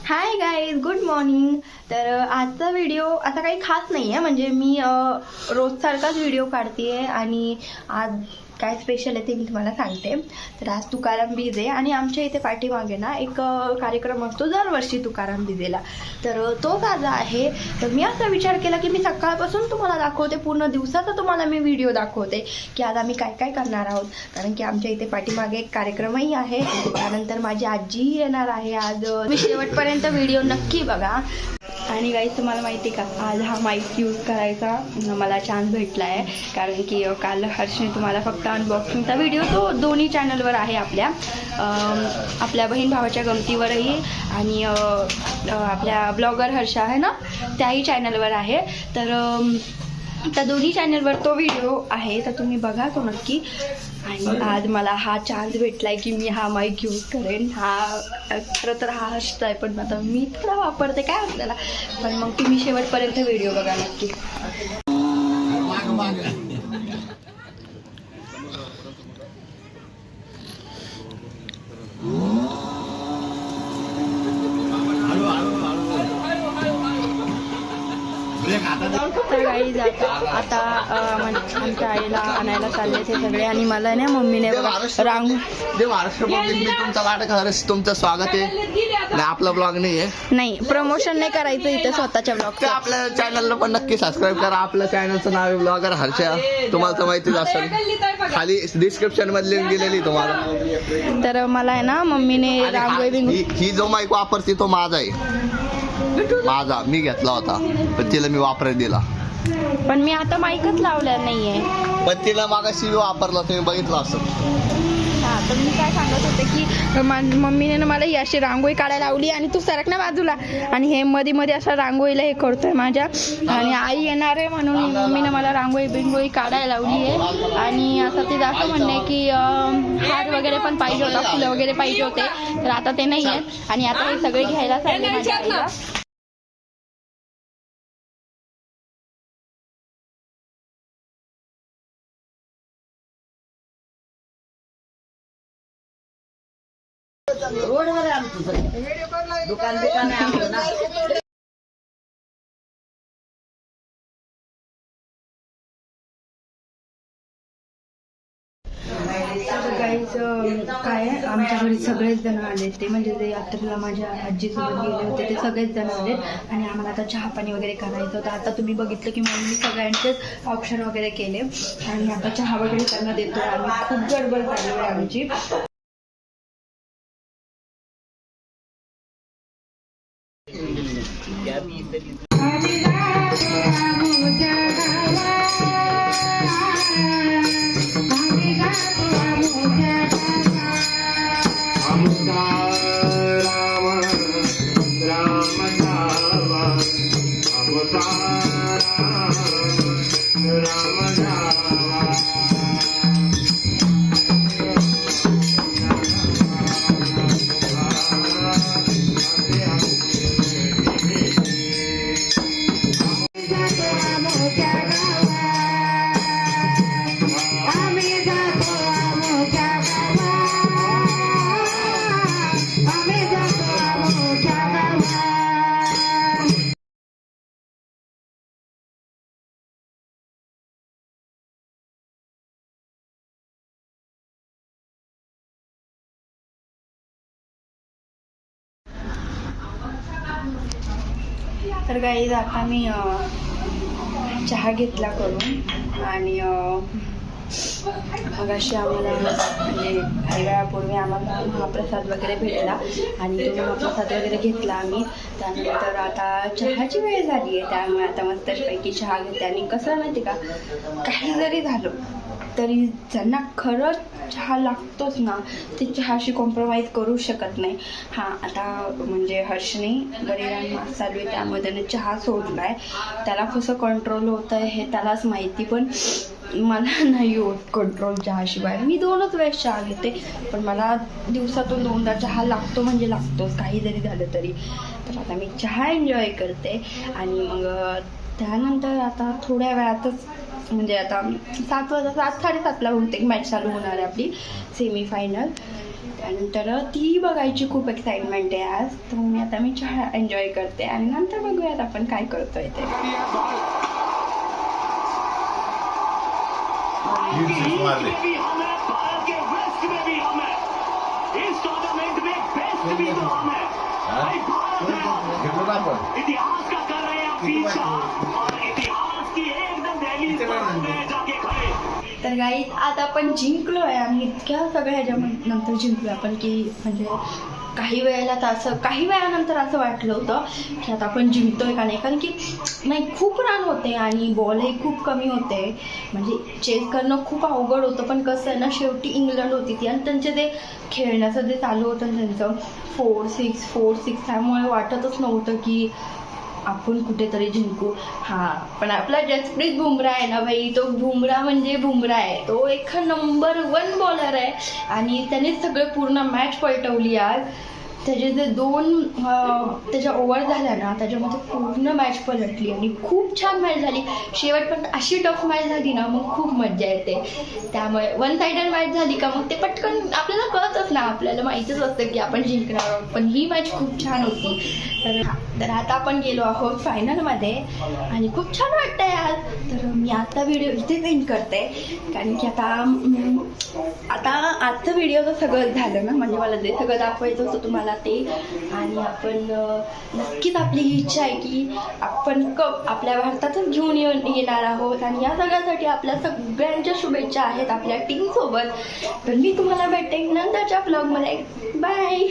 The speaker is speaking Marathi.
Hi guys, good morning. तर आजचा व्हिडिओ असा काही खास नाही आहे, म्हणजे मी रोजसारखाच व्हिडिओ काढते आहे आणि आज काय स्पेशल आहे ते मी तुम्हाला सांगते. तर आज तुकाराम बीज आहे आणि आमच्या इथे पाठीमागे ना एक कार्यक्रम असतो दरवर्षी तुकाराम बीजेला. तर तोच आज आहे. तर मी असा विचार केला की मी सकाळपासून तुम्हाला दाखवते, पूर्ण दिवसाचा तुम्हाला मी व्हिडिओ दाखवते की आज आम्ही काय काय करणार आहोत. कारण की आमच्या इथे पाठीमागे एक कार्यक्रमही आहे. त्यानंतर माझी आजीही येणार आहे आज. मी शेवटपर्यंत व्हिडिओ नक्की बघा. आणि गाईज, तुम्हाला माहिती का, आज हा माईक यूज करायचा मला चान्स भेटला आहे. कारण की काल हर्षने तुम्हाला फक्त अनबॉक्सिंगचा व्हिडिओ तो दोन्ही चॅनलवर आहे, आपल्या बहीण भावाच्या गमतीवरही आणि आपल्या ब्लॉगर हर्षा आहे ना, त्याही चॅनलवर आहे. तर त्या दोन्ही चॅनलवर तो व्हिडिओ आहे, तर तुम्ही बघा तो नक्की. आणि आज मला हा चान्स भेटला आहे की मी हा माईक यूज करेन. खरं तर हा हर्षचा आहे, पण आता मी थोडा वापरते काय आपल्याला. पण मग तुम्ही शेवटपर्यंत व्हिडिओ बघा नक्की. तर गाईज, आता आमच्या आईला आणायला चालले ते सगळे. आणि मला ना मम्मीने महाराष्ट्र पब्लिक तुमचा वाटत तुमचं स्वागत आहे. नाही, आपला ब्लॉग नाही आहे, नाही प्रमोशन नाही करायचं इथे स्वतःच्या ब्लॉग. आपल्या चॅनलला पण नक्की सबस्क्राईब करा. आपल्या चॅनलचं नाव आहे ब्लॉगर हर्षा. तुम्हाला तर माहितीच असेल, खाली डिस्क्रिप्शन मध्ये लिंक दिलेली तुम्हाला. तर मला आहे ना मम्मीने रांगोळी ही जो माईक वापरते तो माझा आहे. मी घेतला होता, पण तिला मी वापरायला दिला. पण मी आता माईकच लावला नाहीये. पण तिला मागाशी वापरला, तुम्ही बघितलं असं. हा, तर मी काय सांगत होते की मम्मीने ना मला ही अशी रांगोळी काढायला लावली आणि तू सरक ना बाजूला. आणि हे मध्ये मध्ये अशा रांगोळीला हे करतोय माझ्या. आणि आई येणार आहे म्हणून मम्मीने मला रांगोळी बिंगोळी काढायला लावली आहे. आणि असं ते जास्त म्हणणं आहे की हार वगैरे पण पाहिजे होता, फुलं वगैरे पाहिजे होते, तर आता ते नाही आहेत. आणि आता हे सगळे घ्यायला चालले माझ्या आईला. रोडवर दुकान आहे ना. काय आमच्या घरी सगळेच जण आले ते, म्हणजे जे यात्रेला माझ्या आजीसोबत गेले होते ते सगळेच जण आले. आणि आम्हाला आता चहा पाणी वगैरे करायचं होतं. आता तुम्ही बघितलं की मम्मी सगळ्यांचेच ऑप्शन वगैरे केले आणि आता चहा वगैरे त्यांना देतो. आणि खूप गडबड चालू आहे आमची. तर गाईज, आता मी चहा घेतला करून. आणि मगाशी आम्हाला म्हणजे काही वेळापूर्वी आम्हाला महाप्रसाद वगैरे भेटला आणि तो महाप्रसाद वगैरे घेतला आम्ही. त्यानंतर आता चहाची वेळ झाली आहे, त्यामुळे आता मस्तपैकी चहा घेते. आणि कसं माहिती का, काही जरी झालं तरी ज्यांना खरंच चहा लागतोच ना, ते चहाशी कॉम्प्रोमाइज करू शकत नाही. हां, आता म्हणजे हर्षने बरेच मास चालू आहे, त्यामुळे त्याने चहा सोडला आहे. त्याला कसं कंट्रोल होतं आहे हे त्यालाच माहिती, पण मला नाही होत कंट्रोल चहाशिवाय. मी 2च वेळेस चहा घेते, पण मला दिवसातून 2दा चहा लागतो, म्हणजे लागतोच काही जरी झालं तरी. तर आता मी चहा एन्जॉय करते. आणि मग त्यानंतर आता थोड्या वेळातच म्हणजे आता 7 वाजता 7-7:30ला बहुतेक मॅच चालू होणार आहे आपली सेमीफायनल. त्यानंतर ती बघायची खूप एक्साइटमेंट आहे आज, तर मी चहा एन्जॉय करते आणि नंतर बघूयात आपण काय करतोय ते. इतिहास का कर रहे हैं पीछा और इतिहास की एकदम दहलीज पर जाके खड़े. तर गाईज आज आपण जिंकलोय आणि इतक्या सगळ्या ह्याच्यानंतर जिंकलोय आपण की म्हणजे काही वेळानंतर असं वाटलं होतं की आता आपण जिंकतोय का नाही, कारण की नाही खूप रन होते आणि बॉलही खूप कमी होते, म्हणजे चेस करणं खूप अवघड होतं. पण कसं आहे ना, शेवटी इंग्लंड होती ती आणि त्यांचे ते खेळण्याचं जे चालू होतं त्यांचं 4-6 त्यामुळे वाटतच नव्हतं की आपण कुठेतरी जिंकू. हां, पण आपला जसप्रीत बुमराह आहे ना भाई, तो बुमराह म्हणजे बुमराह आहे, तो एक नंबर 1 बॉलर आहे आणि त्याने सगळे पूर्ण मॅच पलटवली आज. त्याचे जे 2 त्याच्या ओव्हर झाल्या ना त्याच्यामध्ये पूर्ण मॅच पलटली आणि खूप छान मॅच झाली. शेवटपर्यंत अशी टफ मॅच झाली ना मग खूप मजा येते. त्यामुळे 1 साइडेड मॅच झाली का मग ते पटकन आपल्याला कळतच ना, आपल्याला माहितीच असतं की आपण जिंकणार आहोत. पण ही मॅच खूप छान होती. तर आता आपण गेलो आहोत फायनलमध्ये आणि खूप छान वाटतंय आज. तर मी आता व्हिडिओ इथे एंड करते, कारण की आता आजचं व्हिडिओचं सगळं झालं ना, म्हणजे मला जे सगळं दाखवायचं होतं तुम्हाला ते. आणि आपण नक्कीच आपली ही इच्छा आहे की आपण कप आपल्या भारतातच घेऊन येणार आहोत आणि या सगळ्यासाठी आपल्या सगळ्यांच्या शुभेच्छा आहेत आपल्या टीमसोबत. तर मी तुम्हाला भेटेन नंतरच्या व्लॉगमध्ये. बाय.